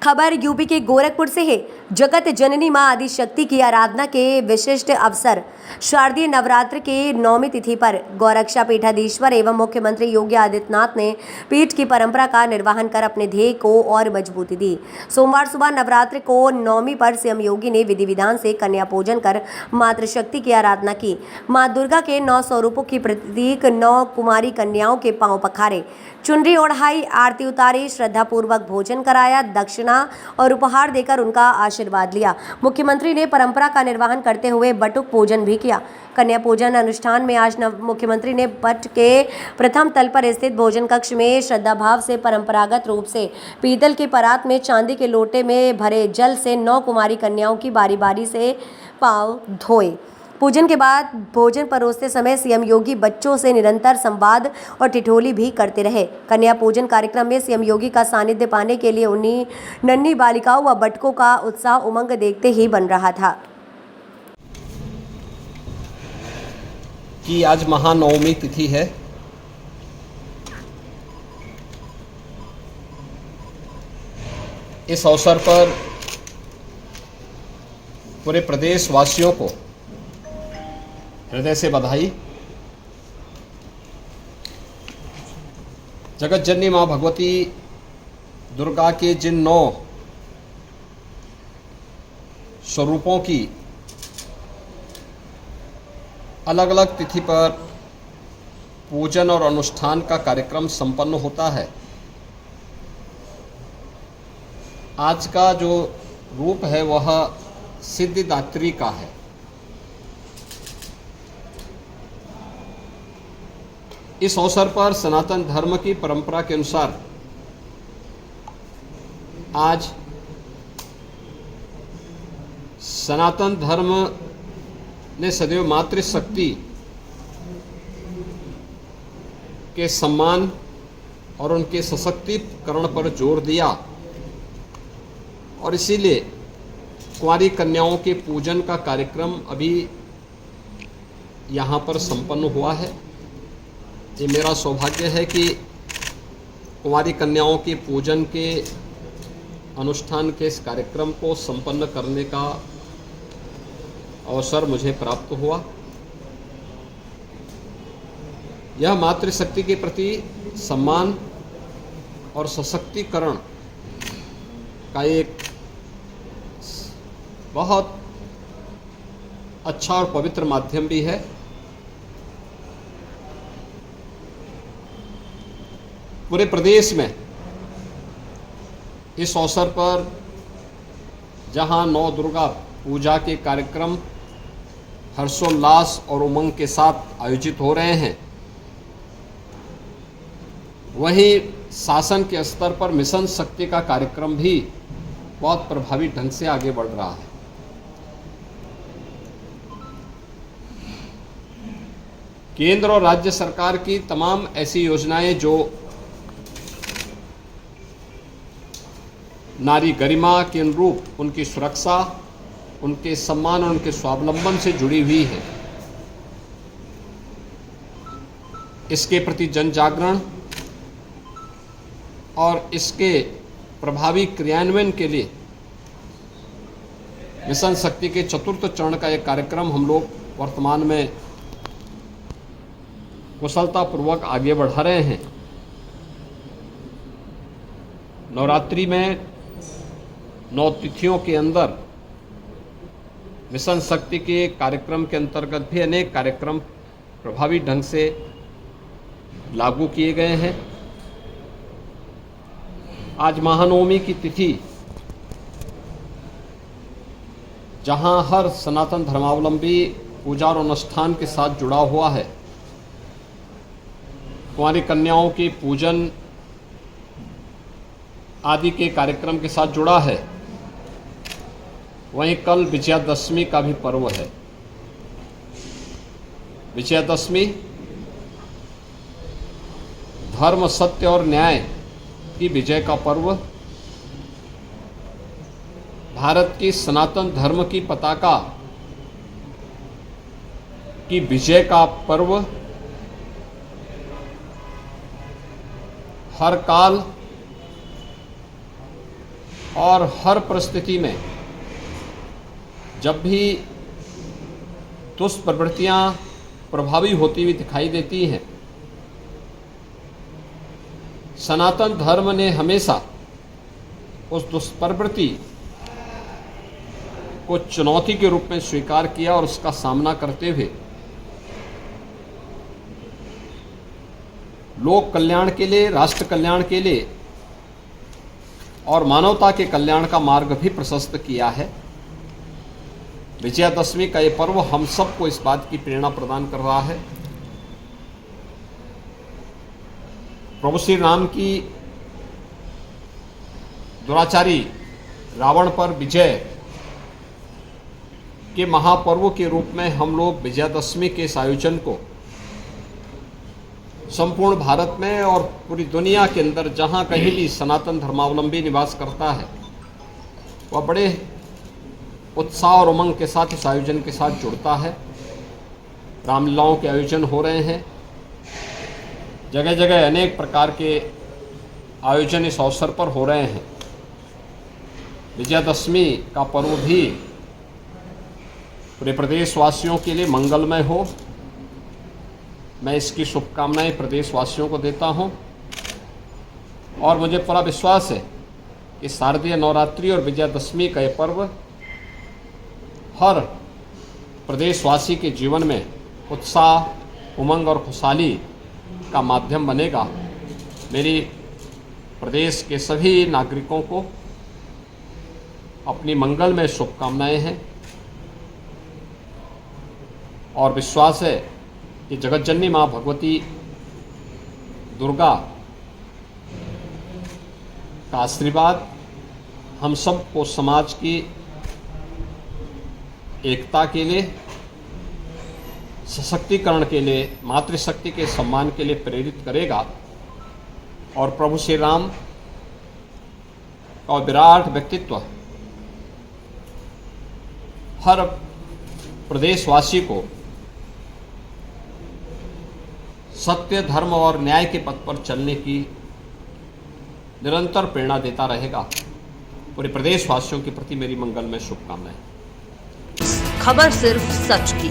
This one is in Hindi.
खबर यूपी के गोरखपुर से है। जगत जननी मां आदि शक्ति की आराधना के विशिष्ट अवसर शारदीय नवरात्र के 9वीं तिथि पर गौरक्षा पीठाधीश्वर एवं मुख्यमंत्री योगी आदित्यनाथ ने पीठ की परंपरा का निर्वहन कर अपने ध्येय को और मजबूती दी। सोमवार सुबह नवरात्र को 9वीं पर सीएम योगी ने विधि विधान से कन्या पूजन कर मातृशक्ति की आराधना की। मां दुर्गा के 9 स्वरूपों की प्रतीक 9 कुमारी कन्याओं के पांव पखारे, चुनरी ओढ़ाई, आरती उतारी, श्रद्धापूर्वक भोजन कराया, दक्षिणा और उपहार देकर उनका आशीर्वाद लिया। मुख्यमंत्री ने परंपरा का निर्वहन करते हुए बटुक पूजन भी किया। कन्या पूजन अनुष्ठान में आज मुख्यमंत्री ने पट के प्रथम तल पर स्थित भोजन कक्ष में श्रद्धा भाव से परंपरागत रूप से पीतल के परात में चांदी के लोटे में भरे जल से 9 कुमारी कन्याओं की बारी बारी से पांव धोए। पूजन के बाद भोजन परोसते समय सीएम योगी बच्चों से निरंतर संवाद और ठिठोली भी करते रहे। कन्या पूजन कार्यक्रम में सीएम योगी का सानिध्य पाने के लिए उन्हीं नन्ही बालिकाओं व बटकों का उत्साह उमंग देखते ही बन रहा था कि आज महानवमी तिथि है। इस अवसर पर पूरे प्रदेश वासियों को हृदय से बधाई। जगत जननी मां भगवती दुर्गा के जिन 9 स्वरूपों की अलग अलग तिथि पर पूजन और अनुष्ठान का कार्यक्रम संपन्न होता है, आज का जो रूप है वह सिद्धिदात्री का है। इस अवसर पर सनातन धर्म की परंपरा के अनुसार आज सनातन धर्म ने सदैव मातृशक्ति के सम्मान और उनके सशक्तिकरण पर जोर दिया और इसीलिए कुंवारी कन्याओं के पूजन का कार्यक्रम अभी यहाँ पर संपन्न हुआ है। ये मेरा सौभाग्य है कि कुंवारी कन्याओं के पूजन के अनुष्ठान के इस कार्यक्रम को संपन्न करने का अवसर मुझे प्राप्त हुआ। यह मातृशक्ति के प्रति सम्मान और सशक्तिकरण का एक बहुत अच्छा और पवित्र माध्यम भी है। पूरे प्रदेश में इस अवसर पर जहां 9 दुर्गा पूजा के कार्यक्रम हर्षोल्लास और उमंग के साथ आयोजित हो रहे हैं, वहीं शासन के स्तर पर मिशन शक्ति का कार्यक्रम भी बहुत प्रभावी ढंग से आगे बढ़ रहा है। केंद्र और राज्य सरकार की तमाम ऐसी योजनाएं जो नारी गरिमा के अनुरूप उनकी सुरक्षा, उनके सम्मान और उनके स्वावलंबन से जुड़ी हुई है, इसके प्रति जन जागरण और इसके प्रभावी क्रियान्वयन के लिए मिशन शक्ति के 4th चरण का एक कार्यक्रम हम लोग वर्तमान में कुशलतापूर्वक आगे बढ़ा रहे हैं। नवरात्रि में 9 तिथियों के अंदर मिशन शक्ति के कार्यक्रम के अंतर्गत भी अनेक कार्यक्रम प्रभावी ढंग से लागू किए गए हैं। आज महानवमी की तिथि, जहां हर सनातन धर्मावलंबी पूजा और अनुष्ठान के साथ जुड़ा हुआ है, कुंवारी कन्याओं के पूजन आदि के कार्यक्रम के साथ जुड़ा है, वहीं कल विजयादशमी का भी पर्व है। विजयादशमी धर्म, सत्य और न्याय की विजय का पर्व, भारत की सनातन धर्म की पताका की विजय का पर्व, हर काल और हर परिस्थिति में जब भी दुष्प्रवृत्तियां प्रभावी होती हुई दिखाई देती हैं, सनातन धर्म ने हमेशा उस दुष्प्रवृत्ति को चुनौती के रूप में स्वीकार किया और उसका सामना करते हुए लोक कल्याण के लिए, राष्ट्र कल्याण के लिए और मानवता के कल्याण का मार्ग भी प्रशस्त किया है। विजयादशमी का ये पर्व हम सबको इस बात की प्रेरणा प्रदान कर रहा है। प्रभु श्री राम की दुराचारी रावण पर विजय के महापर्व के रूप में हम लोग विजयादशमी के इस आयोजन को संपूर्ण भारत में और पूरी दुनिया के अंदर जहां कहीं भी सनातन धर्मावलंबी निवास करता है, वह बड़े उत्साह और उमंग के साथ इस आयोजन के साथ जुड़ता है। रामलीलाओं के आयोजन हो रहे हैं, जगह जगह अनेक प्रकार के आयोजन इस अवसर पर हो रहे हैं। विजयादशमी का पर्व भी पूरे प्रदेशवासियों के लिए मंगलमय हो, मैं इसकी शुभकामनाएं प्रदेशवासियों को देता हूं। और मुझे पूरा विश्वास है कि शारदीय नवरात्रि और विजयादशमी का यह पर्व हर प्रदेशवासी के जीवन में उत्साह, उमंग और खुशहाली का माध्यम बनेगा। मेरी प्रदेश के सभी नागरिकों को अपनी मंगलमय शुभकामनाएं हैं और विश्वास है कि जगतजननी माँ भगवती दुर्गा का आशीर्वाद हम सबको समाज की एकता के लिए, सशक्तिकरण के लिए, मातृशक्ति के सम्मान के लिए प्रेरित करेगा और प्रभु श्री राम का विराट व्यक्तित्व हर प्रदेशवासी को सत्य, धर्म और न्याय के पथ पर चलने की निरंतर प्रेरणा देता रहेगा। पूरे प्रदेशवासियों के प्रति मेरी मंगलमय शुभकामनाएं। खबर सिर्फ सच की।